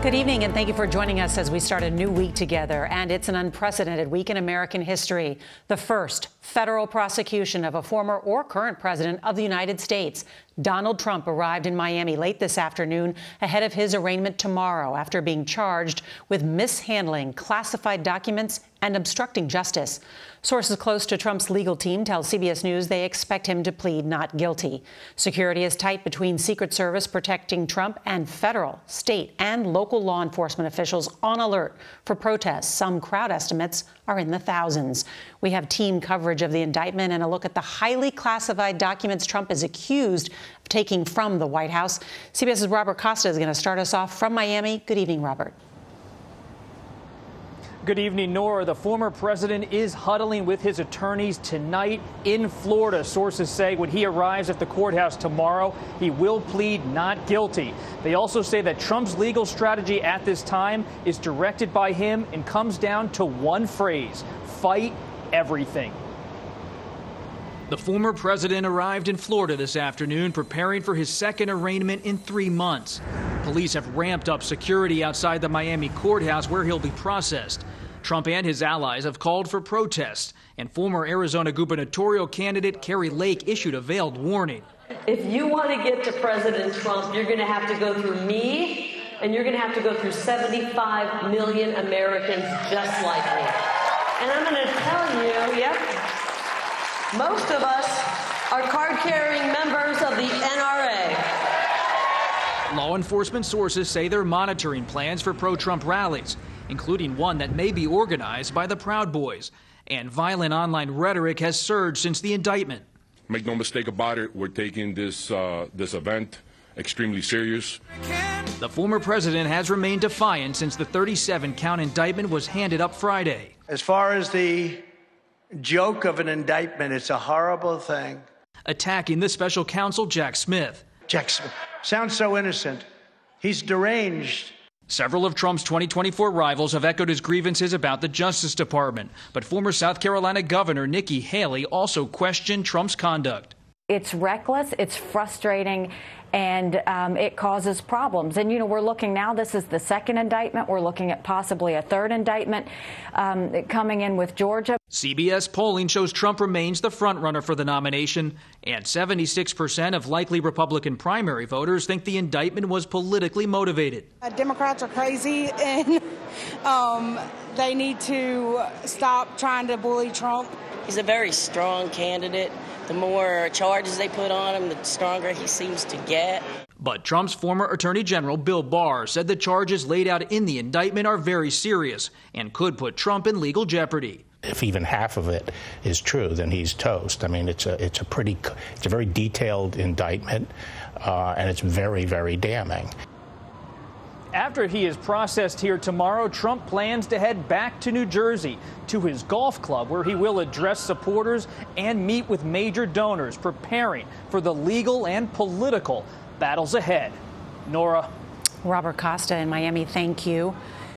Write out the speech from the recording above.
Good evening, and thank you for joining us as we start a new week together. And it's an unprecedented week in American history. The first federal prosecution of a former or current president of the United States. Donald Trump arrived in Miami late this afternoon ahead of his arraignment tomorrow after being charged with mishandling classified documents and obstructing justice. Sources close to Trump's legal team tell CBS News they expect him to plead not guilty. Security is tight between Secret Service protecting Trump and federal, state, and local law enforcement officials on alert for protests. Some crowd estimates are in the thousands. We have team coverage of the indictment and a look at the highly classified documents Trump is accused of taking from the White House. CBS's Robert Costa is going to start us off from Miami. Good evening, Robert. Good evening, Nora. The former president is huddling with his attorneys tonight in Florida. Sources say when he arrives at the courthouse tomorrow, he will plead not guilty. They also say that Trump's legal strategy at this time is directed by him and comes down to one phrase: fight everything. The former president arrived in Florida this afternoon, preparing for his second arraignment in 3 months. Police have ramped up security outside the Miami courthouse where he'll be processed. Trump and his allies have called for protests, and former Arizona gubernatorial candidate Kari Lake issued a veiled warning. If you want to get to President Trump, you're going to have to go through me, and you're going to have to go through 75 million Americans just like me. And I'm going to tell you, most of us are card-carrying members of the NRA. Law enforcement sources say they're monitoring plans for pro-Trump rallies, including one that may be organized by the Proud Boys. And violent online rhetoric has surged since the indictment. Make no mistake about it, we're taking this event extremely serious. The former president has remained defiant since the 37-count indictment was handed up Friday. As far as the joke of an indictment, it's a horrible thing. Attacking the special counsel Jack Smith. Jack Smith sounds so innocent. He's deranged. Several of Trump's 2024 rivals have echoed his grievances about the Justice Department, but former South Carolina Governor Nikki Haley also questioned Trump's conduct. It's reckless, it's frustrating, and it causes problems. And, you know, we're looking now, this is the second indictment. We're looking at possibly a third indictment coming in with Georgia. CBS polling shows Trump remains the frontrunner for the nomination, and 76% of likely Republican primary voters think the indictment was politically motivated. Democrats are crazy, and they need to stop trying to bully Trump. He's a very strong candidate. The more charges they put on him, the stronger he seems to get. But Trump's former Attorney General Bill Barr said the charges laid out in the indictment are very serious and could put Trump in legal jeopardy. If even half of it is true, then he's toast. I mean, it's a very detailed indictment, and it's very, very damning. After he is processed here tomorrow, Trump plans to head back to New Jersey to his golf club, where he will address supporters and meet with major donors, preparing for the legal and political battles ahead. Nora. Robert Costa in Miami, thank you.